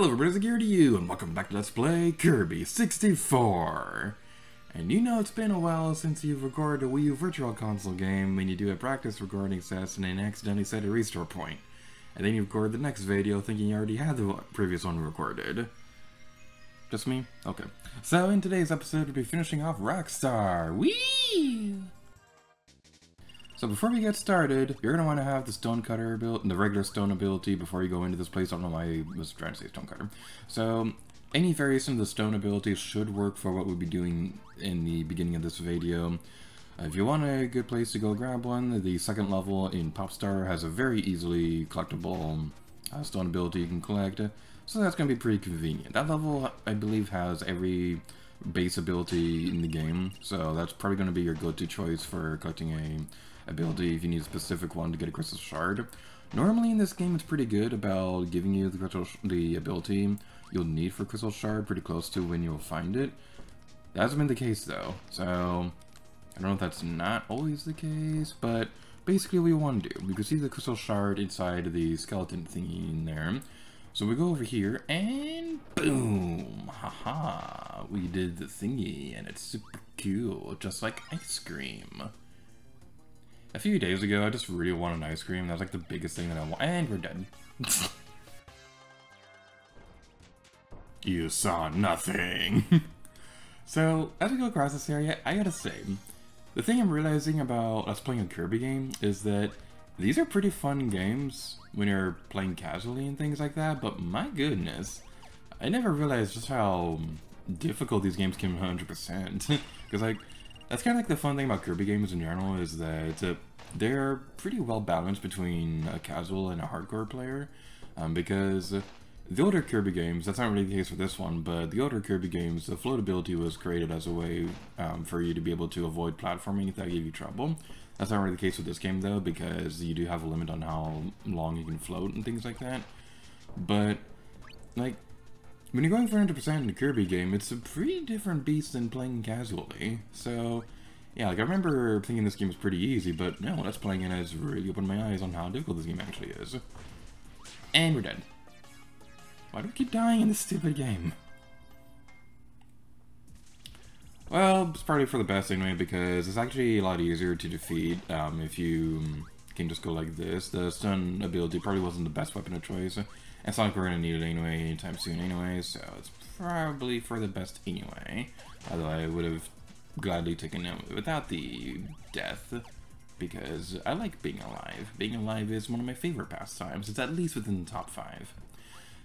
Hello everybody, it's Kirby to you, and welcome back to Let's Play Kirby 64. And you know it's been a while since you've recorded a Wii U Virtual Console game when you do a practice recording session and accidentally set a restore point. And then you record the next video thinking you already had the previous one recorded. Just me? Okay. So in today's episode we'll be finishing off Rockstar. Whee! So before we get started, you're going to want to have the stone cutter ability, the regular stone ability before you go into this place. I don't know why I was trying to say stone cutter. So any variation of the stone ability should work for what we'll be doing in the beginning of this video. If you want a good place to go grab one, the second level in Popstar has a very easily collectible stone ability you can collect. So that's going to be pretty convenient. That level, I believe, has every base ability in the game. So that's probably going to be your go-to choice for collecting a ability if you need a specific one to get a crystal shard. Normally in this game it's pretty good about giving you the ability you'll need for crystal shard pretty close to when you'll find it. That hasn't been the case though, so I don't know if that's not always the case, but basically what we want to do, we can see the crystal shard inside the skeleton thingy in there. So we go over here and boom! Haha! We did the thingy and it's super cool, just like ice cream. A few days ago, I just really wanted an ice cream. That was like the biggest thing that I want. And we're dead. You saw nothing. So, as we go across this area, I gotta say, the thing I'm realizing about us playing a Kirby game is that these are pretty fun games when you're playing casually and things like that, but my goodness, I never realized just how difficult these games can be 100%. Because, like, that's kind of like the fun thing about Kirby games in general, is that they're pretty well balanced between a casual and a hardcore player. Because the older Kirby games, that's not really the case for this one, but the older Kirby games, the floatability was created as a way for you to be able to avoid platforming if that gave you trouble. That's not really the case with this game though, because you do have a limit on how long you can float and things like that. But, like, when you're going for 100% in a Kirby game, it's a pretty different beast than playing casually. So, yeah, like I remember thinking this game was pretty easy, but no, that's playing it has really opened my eyes on how difficult this game actually is. And we're dead. Why do we keep dying in this stupid game? Well, it's probably for the best anyway, because it's actually a lot easier to defeat if you can just go like this. The stun ability probably wasn't the best weapon of choice. It's not like we're going to need it anyway anytime soon anyway, so it's probably for the best anyway. Although I would have gladly taken it without the death, because I like being alive. Being alive is one of my favorite pastimes. It's at least within the top 5.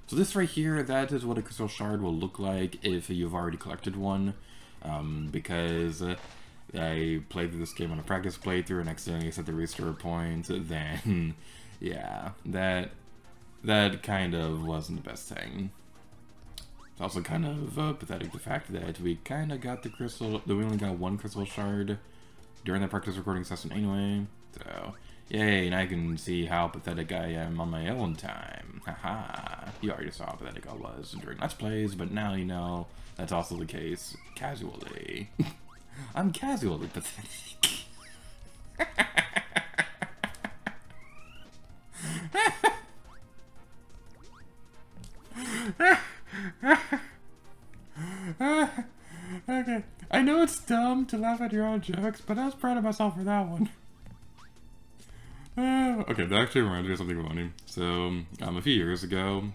So this right here, that is what a crystal shard will look like if you've already collected one. Because I played through this game on a practice playthrough and accidentally set the restore point, then yeah, that kind of wasn't the best thing. It's also kind of pathetic the fact that we kind of got the crystal, that we only got one crystal shard during that practice recording session anyway. So, yay, and I can see how pathetic I am on my own time. Haha, you already saw how pathetic I was during Let's Plays, but now you know that's also the case casually. I'm casually pathetic. Okay, I know it's dumb to laugh at your own jokes, but I was proud of myself for that one. Okay, that actually reminds me of something funny. So, a few years ago,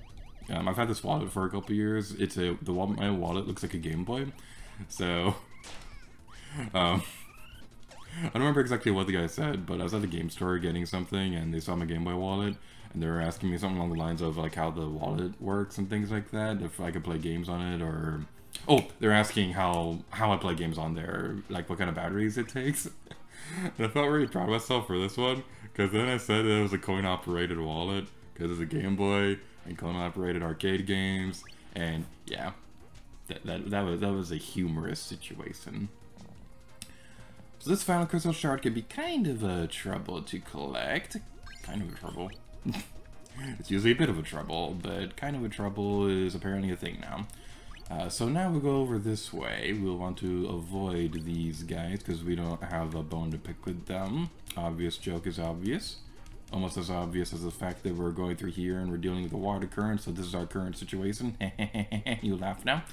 I've had this wallet for a couple years. My wallet looks like a Game Boy. So, I don't remember exactly what the guy said, but I was at the game store getting something, and they saw my Game Boy wallet, and they were asking me something along the lines of like how the wallet works and things like that, if I could play games on it, or they're asking how I play games on there, like what kind of batteries it takes. And I felt really proud of myself for this one, because then I said it was a coin-operated wallet, because it's a Game Boy and coin-operated arcade games, and yeah, that was a humorous situation. So this final crystal shard could be kind of a trouble to collect. Kind of a trouble. It's usually a bit of a trouble, but kind of a trouble is apparently a thing now. So now we'll go over this way. We'll want to avoid these guys because we don't have a bone to pick with them. Obvious joke is obvious. almost as obvious as the fact that we're going through here and we're dealing with the water current, so this is our current situation. You laugh now.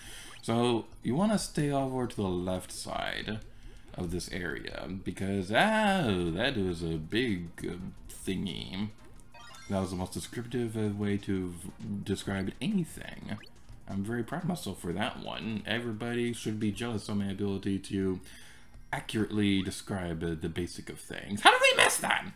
So you want to stay over to the left side of this area, because, that was a big thingy. That was the most descriptive way to describe anything. I'm very proud of myself for that one. Everybody should be jealous of my ability to accurately describe the basic of things. How did we miss that?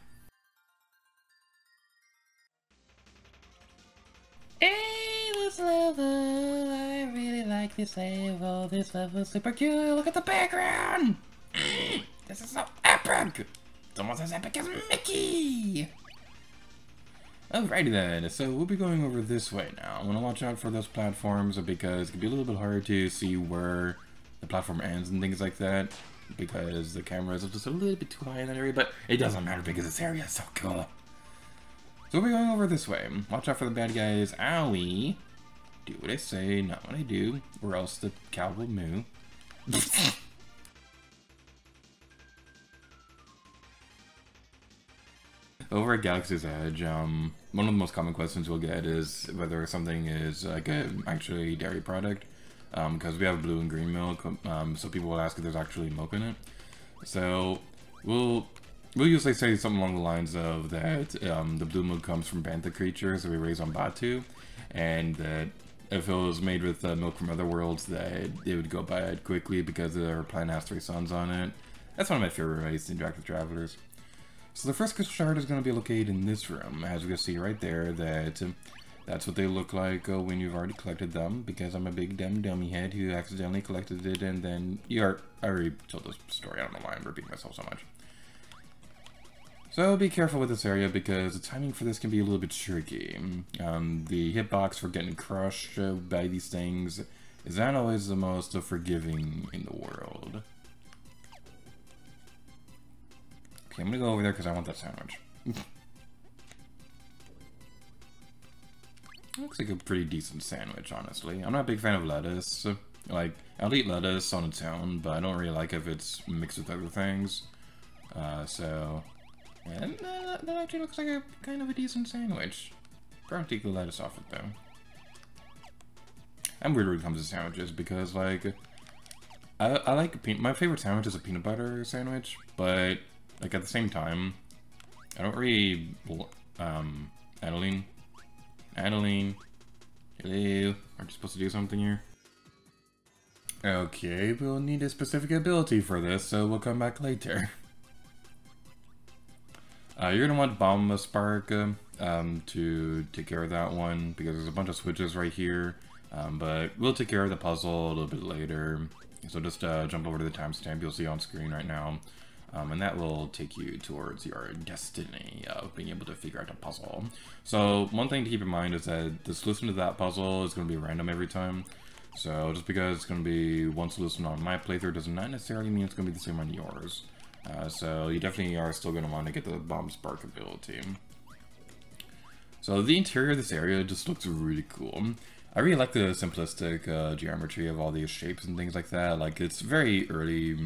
Hey, this level, I really like this level. This level is super cool. Look at the background. This is so epic. It's almost as epic as Mickey. Alrighty then, so we'll be going over this way now. I want to watch out for those platforms because it can be a little bit hard to see where the platform ends and things like that, because the camera is just a little bit too high in that area, but it doesn't matter because this area is so cool. So we'll be going over this way. Watch out for the bad guys. Owie. Do what I say, not what I do, or else the cow will moo. Over at Galaxy's Edge, one of the most common questions we'll get is whether something is like actually dairy product, because we have blue and green milk, so people will ask if there's actually milk in it. So we'll usually say something along the lines of that the blue milk comes from bantha creatures that we raise on Batu, and that if it was made with milk from other worlds, that it would go bad quickly because our planet has 3 suns on it. That's one of my favorite ways to interact with travelers. So the first shard is going to be located in this room. As you can see right there, that's what they look like when you've already collected them, because I'm a big dummy head who accidentally collected it, and then I already told this story. I don't know why I'm repeating myself so much. So be careful with this area because the timing for this can be a little bit tricky. The hitbox for getting crushed by these things is not always the most forgiving in the world. Okay, I'm gonna go over there because I want that sandwich. Looks like a pretty decent sandwich, honestly. I'm not a big fan of lettuce. Like, I'll eat lettuce on its own, but I don't really like if it's mixed with other things. And that actually looks like a kind of a decent sandwich. Probably take the lettuce off it, though. I'm weird when it comes to sandwiches because, like, I like my favorite sandwich is a peanut butter sandwich, but like at the same time, I don't really Adeline, hello, aren't you supposed to do something here? Okay, we'll need a specific ability for this, so we'll come back later. You're gonna want Bomb Spark to take care of that one, because there's a bunch of switches right here, but we'll take care of the puzzle a little bit later. So just jump over to the timestamp you'll see on screen right now. And that will take you towards your destiny of being able to figure out a puzzle. So one thing to keep in mind is that the solution to that puzzle is going to be random every time. So just because it's going to be one solution on my playthrough does not necessarily mean it's going to be the same on yours. So you definitely are still going to want to get the Bomb Spark ability. So the interior of this area just looks really cool. I really like the simplistic geometry of all these shapes and things like that. Like, it's very early.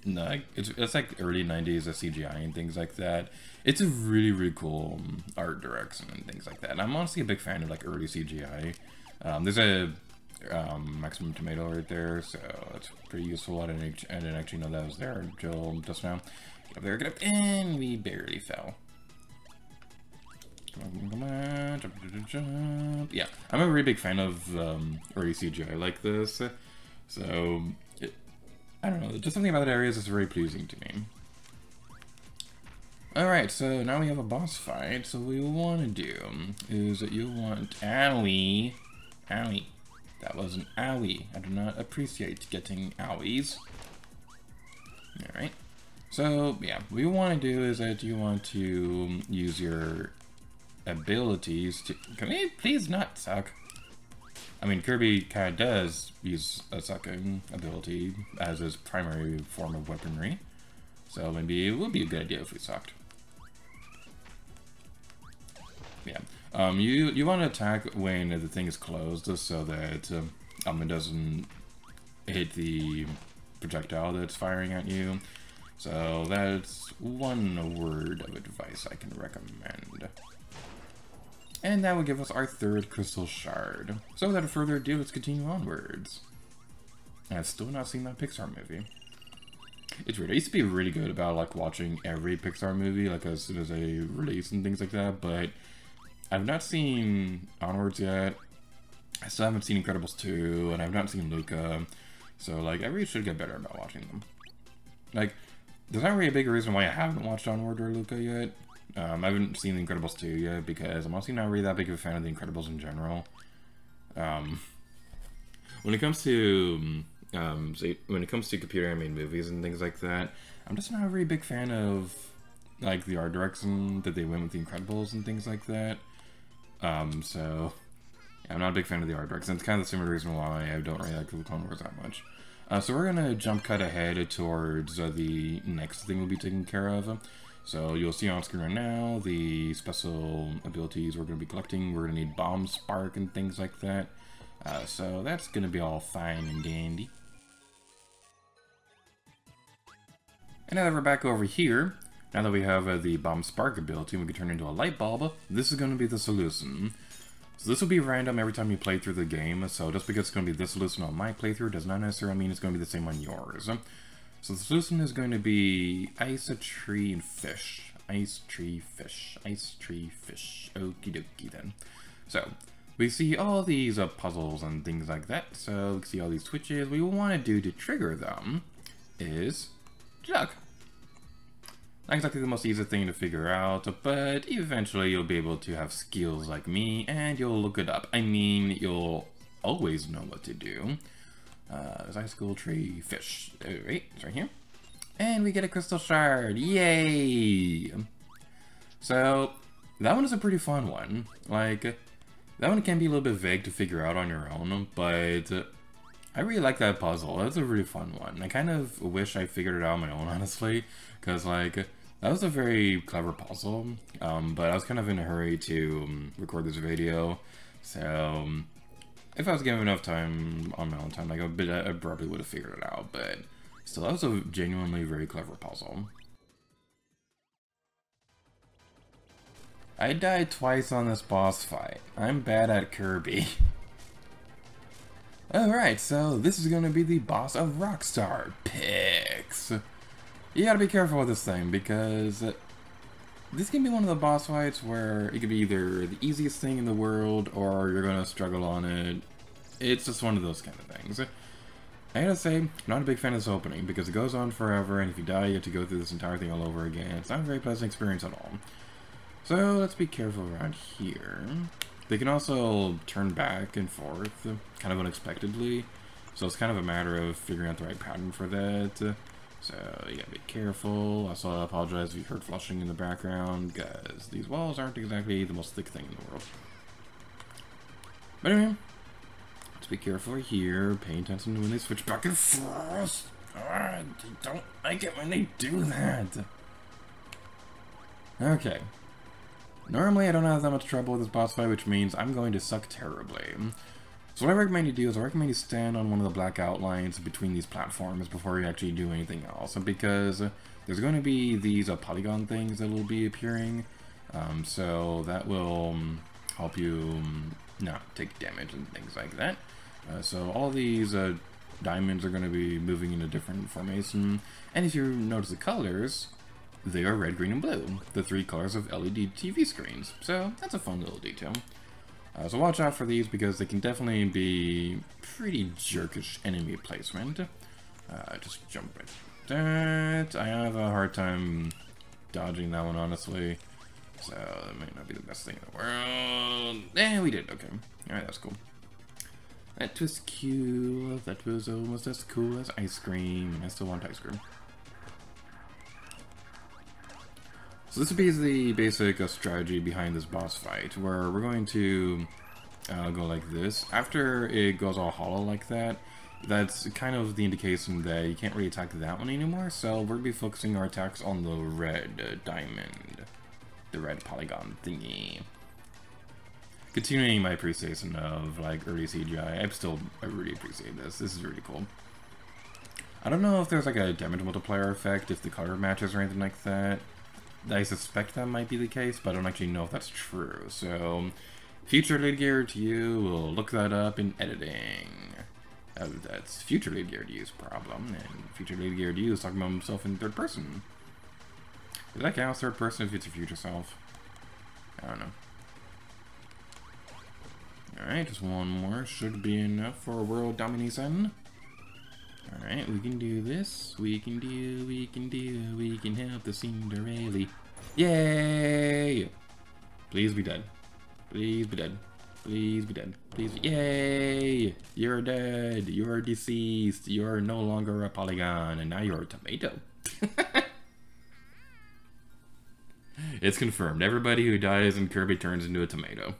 No, it's like early 90s CGI and things like that. It's a really cool art direction and things like that. And I'm honestly a big fan of like early CGI. There's a maximum tomato right there, so that's pretty useful. I didn't actually know that was there until just now. Get up there, get up, and we barely fell. Come on, jump. Yeah, I'm a really big fan of early CGI like this. So I don't know, just something about that area is just very pleasing to me. Alright, so now we have a boss fight, so what we want to do is that you'll want... Owie! Owie. That was an owie. I do not appreciate getting owies. Alright. So, yeah, what you want to do is that you want to use your abilities to... Can we please not suck? I mean, Kirby kind of does use a sucking ability as his primary form of weaponry. So maybe it would be a good idea if we sucked. Yeah. You want to attack when the thing is closed so that it doesn't hit the projectile that's firing at you. So that's one word of advice I can recommend. And that will give us our third crystal shard. So without further ado, let's continue onwards. And I've still not seen that Pixar movie. It's weird. I used to be really good about like watching every Pixar movie like as soon as they release and things like that, but I've not seen Onwards yet. I still haven't seen Incredibles 2, and I've not seen Luca. So like I really should get better about watching them. Like, there's not really a big reason why I haven't watched Onward or Luca yet. I haven't seen The Incredibles 2 yet because I'm honestly not really that big of a fan of The Incredibles in general. When it comes to computer animated movies and things like that, I'm just not a very big fan of like the art direction that they went with The Incredibles and things like that. So yeah, I'm not a big fan of the art direction. It's kind of the similar reason why I don't really like the Clone Wars that much. So we're gonna jump cut ahead towards the next thing we'll be taking care of. So you'll see on screen right now the special abilities we're going to be collecting. We're going to need Bomb Spark and things like that. So that's going to be all fine and dandy. And now that we're back over here, now that we have the Bomb Spark ability and we can turn into a light bulb, this is going to be the solution. So this will be random every time you play through the game, so just because it's going to be this solution on my playthrough does not necessarily mean it's going to be the same on yours. So the solution is going to be ice, a tree, and fish. Ice, tree, fish. Ice, tree, fish. Okie dokie then. So, we see all these puzzles and things like that. So, we can see all these switches. What we want to do to trigger them is jug. Not exactly the most easy thing to figure out, but eventually you'll be able to have skills like me, and you'll look it up. I mean, you'll always know what to do. There's ice, school, tree, fish. Right, it's right here. And we get a crystal shard. Yay! So, that one is a pretty fun one. Like, that one can be a little bit vague to figure out on your own, but I really like that puzzle. That's a really fun one. I kind of wish I figured it out on my own, honestly, because, like, that was a very clever puzzle, but I was kind of in a hurry to record this video, so if I was given enough time on my own time, like I probably would have figured it out, but still, that was a genuinely very clever puzzle. I died twice on this boss fight. I'm bad at Kirby. Alright, so this is going to be the boss of Rockstar Pix. You gotta be careful with this thing, because this can be one of the boss fights where it could be either the easiest thing in the world, or you're gonna struggle on it. It's just one of those kind of things. I gotta say, I'm not a big fan of this opening, because it goes on forever, and if you die, you have to go through this entire thing all over again. It's not a very pleasant experience at all. So, let's be careful around here. They can also turn back and forth, kind of unexpectedly, so it's kind of a matter of figuring out the right pattern for that. So, you gotta be careful. Also, I apologize if you heard flushing in the background, because these walls aren't exactly the most thick thing in the world. But anyway, let's be careful here. Pay attention to when they switch back and forth. I don't like it when they do that. Okay. Normally, I don't have that much trouble with this boss fight, which means I'm going to suck terribly. So what I recommend you do is I recommend you stand on one of the black outlines between these platforms before you actually do anything else, because there's going to be these polygon things that will be appearing, so that will help you not take damage and things like that. So all these diamonds are going to be moving in a different formation, and if you notice the colors, they are red, green, and blue, the three colors of LED TV screens, so that's a fun little detail. So watch out for these, because they can definitely be pretty jerkish enemy placement. Just jump right that. I have a hard time dodging that one, honestly. So that might not be the best thing in the world. Eh, we did, okay. Alright, that's cool. That was cute. That was almost as cool as ice cream. And I still want ice cream. So this would be the basic strategy behind this boss fight, where we're going to go like this. After it goes all hollow like that, that's kind of the indication that you can't really attack that one anymore, so we're going to be focusing our attacks on the red diamond, the red polygon thingy. Continuing my appreciation of like early CGI, I really appreciate this. This is really cool. I don't know if there's like a damage multiplier effect if the color matches or anything like that. I suspect that might be the case, but I don't actually know if that's true. So, future lead gear to you, we'll look that up in editing. That's future lead gear to you's problem, and future lead gear to you is talking about himself in third person. Does that count as third person if it's your future self? I don't know. Alright, just one more. Should be enough for world domination. Alright, we can do this. We can help the Cinderella. Yay! Please be dead. Please be dead. Please be dead. Please be— Yay! You're dead. You're deceased. You're no longer a polygon, and now you're a tomato. It's confirmed. Everybody who dies in Kirby turns into a tomato.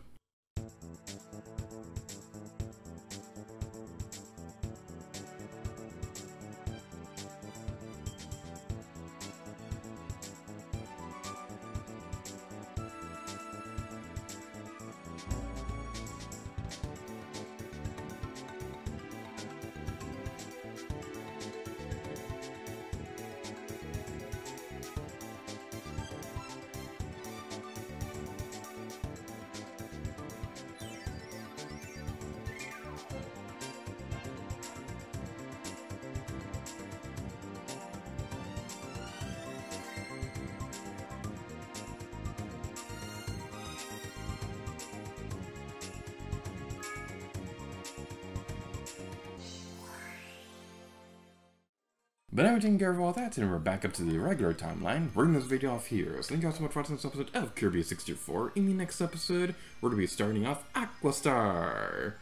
But now we're taking care of all that, and we're back up to the regular timeline. We're ending this video off here. So thank you all so much for watching this episode of Kirby 64. In the next episode, we're going to be starting off Aquastar.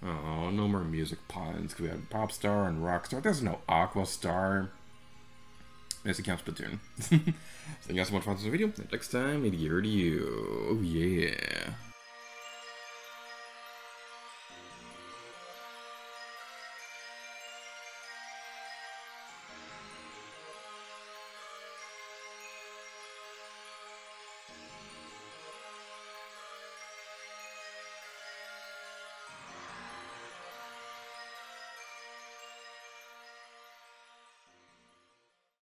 Oh, no more music puns, because we had Popstar and Rockstar. There's no Aquastar. Yes, it counts Splatoon. So thank you all so much for watching this video. Next time, maybe here to you. Oh yeah.